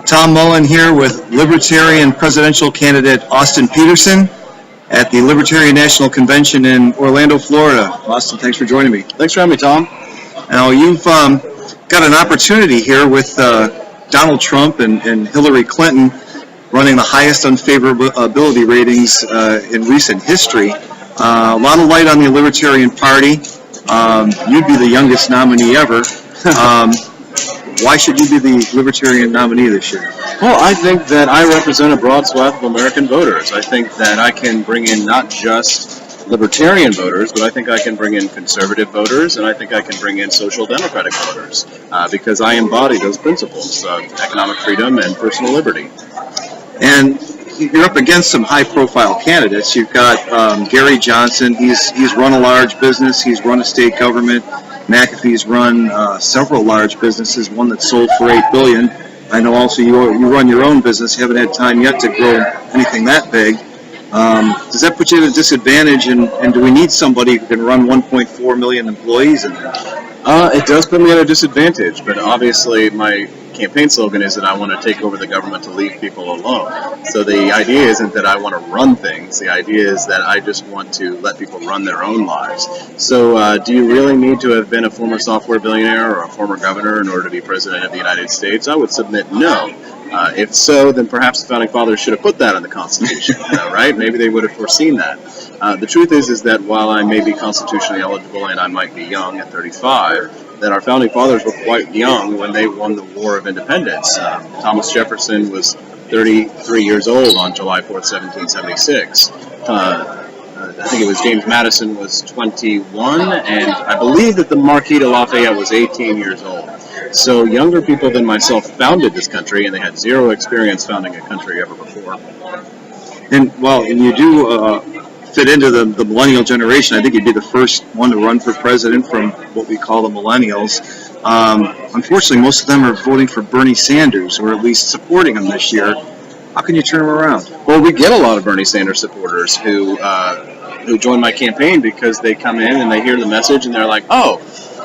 Tom Mullen here with Libertarian presidential candidate Austin Petersen at the Libertarian National Convention in Orlando, Florida. Austin, thanks for joining me. Thanks for having me, Tom. Now, you've got an opportunity here with Donald Trump and Hillary Clinton running the highest unfavorability ratings in recent history. A lot of light on the Libertarian Party. You'd be the youngest nominee ever. Why should you be the Libertarian nominee this year? Well, I think that I represent a broad swath of American voters. I think that I can bring in not just Libertarian voters, but I think I can bring in conservative voters, and I think I can bring in social democratic voters, because I embody those principles of economic freedom and personal liberty. And you're up against some high-profile candidates. You've got Gary Johnson. He's run a large business. He's run a state government. McAfee's run several large businesses, one that sold for $8 billion. I know also you run your own business. You haven't had time yet to grow anything that big. Does that put you at a disadvantage, and do we need somebody who can run 1.4 million employees in there? It does put me at a disadvantage, but obviously my campaign slogan is that I want to take over the government to leave people alone. So the idea isn't that I want to run things. The idea is that I just want to let people run their own lives. So do you really need to have been a former software billionaire or a former governor in order to be president of the United States? I would submit no. If so, then perhaps the Founding Fathers should have put that in the Constitution, right? Maybe they would have foreseen that. The truth is that while I may be constitutionally eligible and I might be young at 35, that our Founding Fathers were quite young when they won the War of Independence. Thomas Jefferson was 33 years old on July 4th, 1776. I think it was James Madison was 21, and I believe that the Marquis de Lafayette was 18 years old. So younger people than myself founded this country, and they had zero experience founding a country ever before. And you do fit into the millennial generation. I think you'd be the first one to run for president from what we call the millennials. Unfortunately, most of them are voting for Bernie Sanders, or at least supporting him this year. How can you turn them around? Well, we get a lot of Bernie Sanders supporters who join my campaign because they come in and they hear the message and they're like, oh,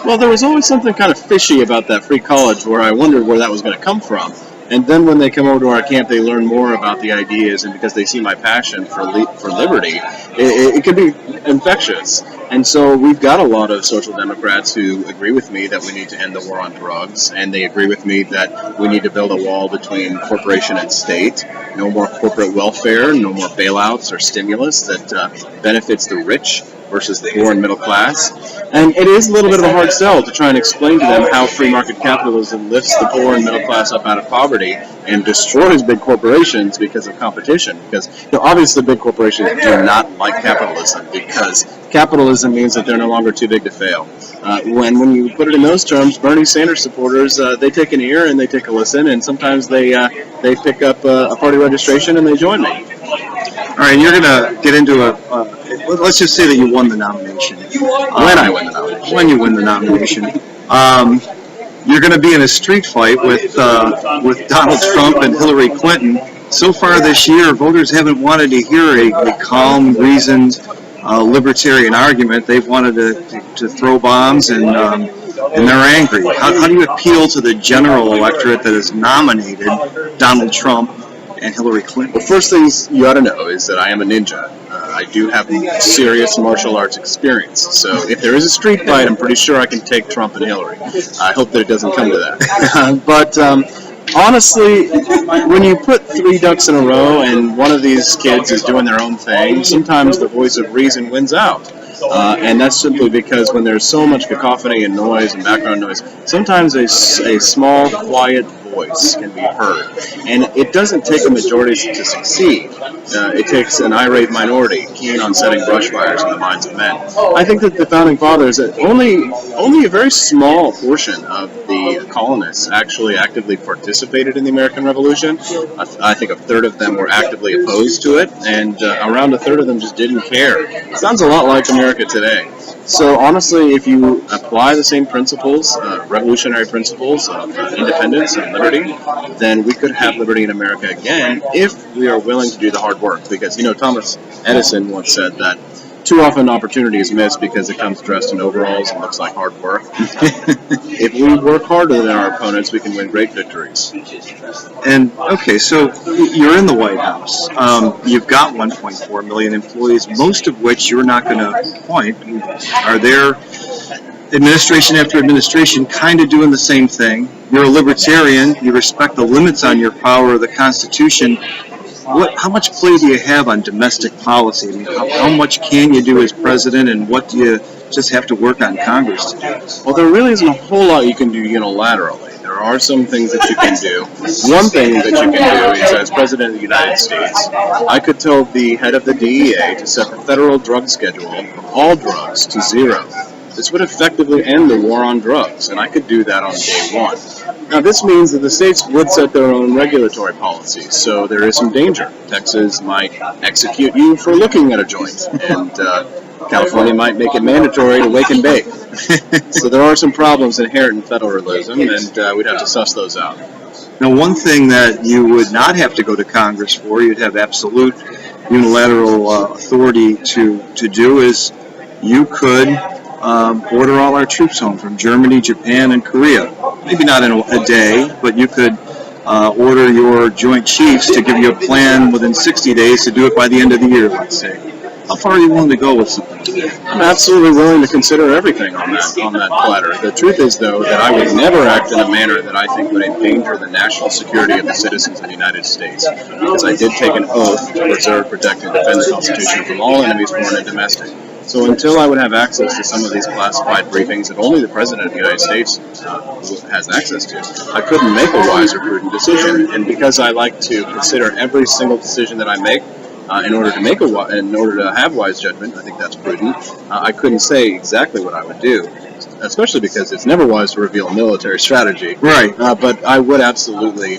well, there was always something kind of fishy about that free college where I wondered where that was going to come from. And then when they come over to our camp, they learn more about the ideas, and because they see my passion for liberty, it can be infectious. And so we've got a lot of social democrats who agree with me that we need to end the war on drugs, and they agree with me that we need to build a wall between corporation and state, no more corporate welfare, no more bailouts or stimulus that benefits the rich versus the poor and middle class. And it is a little bit of a hard sell to try and explain to them how free market capitalism lifts the poor and middle class up out of poverty and destroys big corporations because of competition. Because obviously big corporations do not like capitalism, because capitalism means that they're no longer too big to fail. When you put it in those terms, Bernie Sanders supporters, they take an ear and they take a listen, and sometimes they pick up a party registration and they join me. All right, you're going to get into let's just say that you won the nomination. When I win the nomination. When you win the nomination. You're going to be in a street fight with Donald Trump and Hillary Clinton. So far this year, voters haven't wanted to hear a calm, reasoned, libertarian argument. They've wanted to throw bombs, and they're angry. How do you appeal to the general electorate that has nominated Donald Trump and Hillary Clinton? Well, first things you ought to know is that I am a ninja. I do have serious martial arts experience. So if there is a street fight, I'm pretty sure I can take Trump and Hillary. I hope that it doesn't come to that. But honestly, when you put three ducks in a row and one of these kids is doing their own thing, sometimes the voice of reason wins out. And that's simply because when there's so much cacophony and noise and background noise, sometimes a small, quiet voice can be heard. And it doesn't take a majority to succeed. It takes an irate minority keen on setting brush fires in the minds of men. I think that the Founding Fathers, only a very small portion of the colonists actually actively participated in the American Revolution. I think a third of them were actively opposed to it, and around a third of them just didn't care. It sounds a lot like America today. So honestly, if you apply the same principles, revolutionary principles of independence and liberty, then we could have liberty in America again if we are willing to do the hard work. Because, Thomas Edison once said that too often opportunity is missed because it comes dressed in overalls and looks like hard work. If we work harder than our opponents, we can win great victories. And okay, so you're in the White House. You've got 1.4 million employees, most of which you're not going to appoint. Are there administration after administration kind of doing the same thing? You're a libertarian. You respect the limits on your power of the Constitution. How much play do you have on domestic policy? I mean, how much can you do as president, and what do you just have to work on Congress to do? Well, there really isn't a whole lot you can do unilaterally. There are some things that you can do. One thing that you can do is, as President of the United States, I could tell the head of the DEA to set the federal drug schedule of all drugs to 0. This would effectively end the war on drugs, and I could do that on day one. Now, this means that the states would set their own regulatory policies, so there is some danger. Texas might execute you for looking at a joint, and California might make it mandatory to wake and bake. So there are some problems inherent in federalism, and we'd have to suss those out. Now, one thing that you would not have to go to Congress for, you'd have absolute unilateral authority to do, is you could order all our troops home from Germany, Japan, and Korea. Maybe not in a day, but you could order your Joint Chiefs to give you a plan within 60 days to do it by the end of the year, let's say. How far are you willing to go with something? I'm absolutely willing to consider everything on that platter. The truth is, though, that I would never act in a manner that I think would endanger the national security of the citizens of the United States, because I did take an oath to preserve, protect, and defend the Constitution from all enemies, foreign and domestic. So until I would have access to some of these classified briefings that only the President of the United States has access to, I couldn't make a wise or prudent decision. And because I like to consider every single decision that I make, in order to have wise judgment, I think that's prudent. I couldn't say exactly what I would do, especially because it's never wise to reveal military strategy. Right. But I would absolutely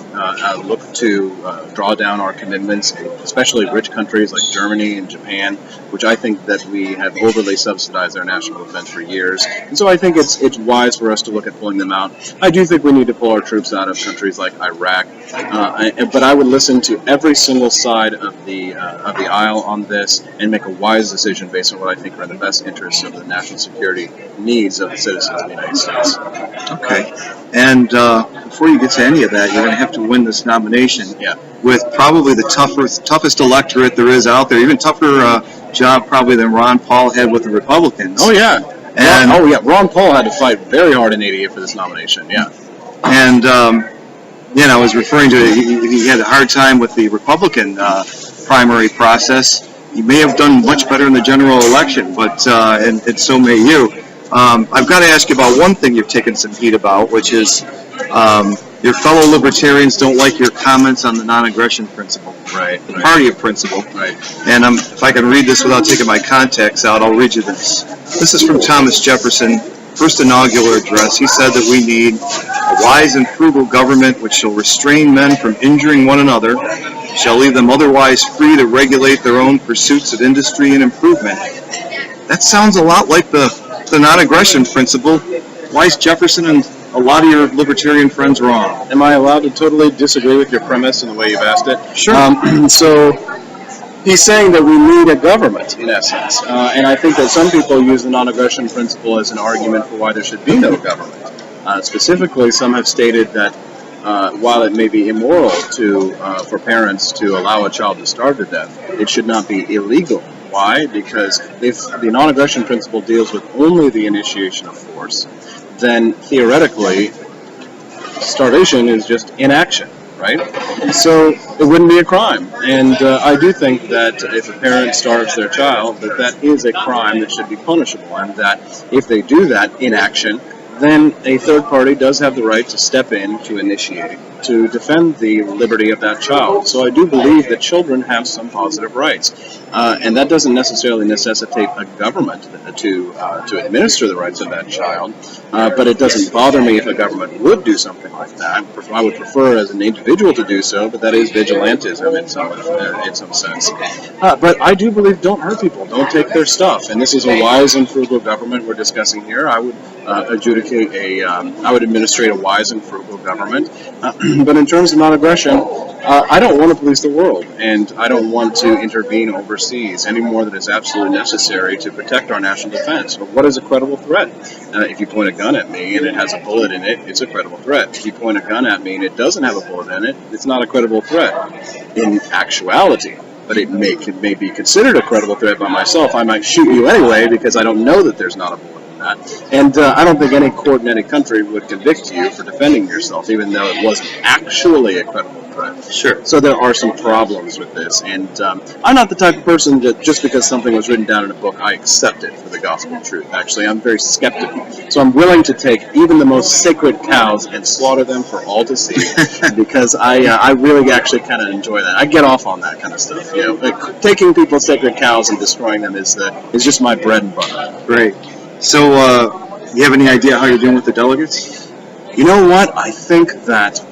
look to draw down our commitments, especially rich countries like Germany and Japan, which I think that we have overly subsidized their national defense for years. And so I think it's wise for us to look at pulling them out. I do think we need to pull our troops out of countries like Iraq, but I would listen to every single side of the aisle on this and make a wise decision based on what I think are in the best interests of the national security needs of the citizens of the United States. Okay. And before you get to any of that, you're going to have to win this nomination with probably the toughest electorate there is out there, even tougher job probably than Ron Paul had with the Republicans. Oh, yeah. Ron Paul had to fight very hard in '88 for this nomination, yeah. And, I was referring to he had a hard time with the Republican primary process. He may have done much better in the general election, but and so may you. I've got to ask you about one thing you've taken some heat about, which is your fellow libertarians don't like your comments on the non-aggression principle, the party of principle. Right. And if I can read this without taking my contacts out, I'll read you this. This is from Thomas Jefferson, first inaugural address. He said that we need a wise and frugal government which shall restrain men from injuring one another, shall leave them otherwise free to regulate their own pursuits of industry and improvement. That sounds a lot like the non-aggression principle. Why is Jefferson and a lot of your libertarian friends wrong? Am I allowed to totally disagree with your premise and the way you've asked it? Sure. So he's saying that we need a government, in essence. And I think that some people use the non-aggression principle as an argument for why there should be no government. Specifically, some have stated that while it may be immoral for parents to allow a child to starve to death, it should not be illegal. Why? Because if the non-aggression principle deals with only the initiation of force, then theoretically, starvation is just inaction, right? So it wouldn't be a crime. And I do think that if a parent starves their child, that is a crime that should be punishable, and that if they do that inaction, then a third party does have the right to step in, to initiate, to defend the liberty of that child. So I do believe that children have some positive rights. And that doesn't necessarily necessitate a government to administer the rights of that child. But it doesn't bother me if a government would do something like that. I would prefer as an individual to do so, but that is vigilantism in some sense. But I do believe don't hurt people, don't take their stuff. And this is a wise and frugal government we're discussing here. I would I would administrate a wise and frugal government. But in terms of non-aggression, I don't want to police the world, and I don't want to intervene over overseas any more than is absolutely necessary to protect our national defense. But what is a credible threat? If you point a gun at me and it has a bullet in it, it's a credible threat. If you point a gun at me and it doesn't have a bullet in it, it's not a credible threat. In actuality, but it may be considered a credible threat by myself. I might shoot you anyway because I don't know that there's not a bullet in that. And I don't think any court in any country would convict you for defending yourself, even though it wasn't actually a credible threat. Sure. So there are some problems with this. And I'm not the type of person that just because something was written down in a book, I accept it for the gospel truth. Actually, I'm very skeptical. So I'm willing to take even the most sacred cows and slaughter them for all to see because I really actually kind of enjoy that. I get off on that kind of stuff. You know, like, taking people's sacred cows and destroying them is just my bread and butter. Great. So, you have any idea how you're doing with the delegates? You know what? I think that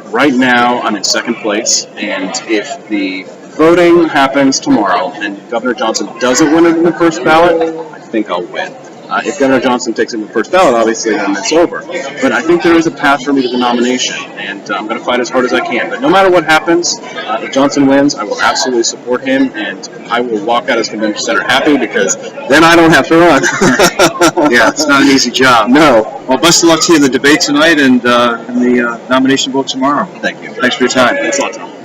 right now I'm in second place, and if the voting happens tomorrow and Governor Johnson doesn't win it in the first ballot, I think I'll win. If Governor Johnson takes it in the first ballot, obviously, then it's over. But I think there is a path for me to the nomination, and I'm going to fight as hard as I can. But no matter what happens, if Johnson wins, I will absolutely support him, and I will walk out as convention center happy because then I don't have to run. Yeah, it's not an easy job. No. Well, best of luck to you in the debate tonight and in the nomination vote tomorrow. Thank you. Thanks for your time. Thanks a lot, Tom.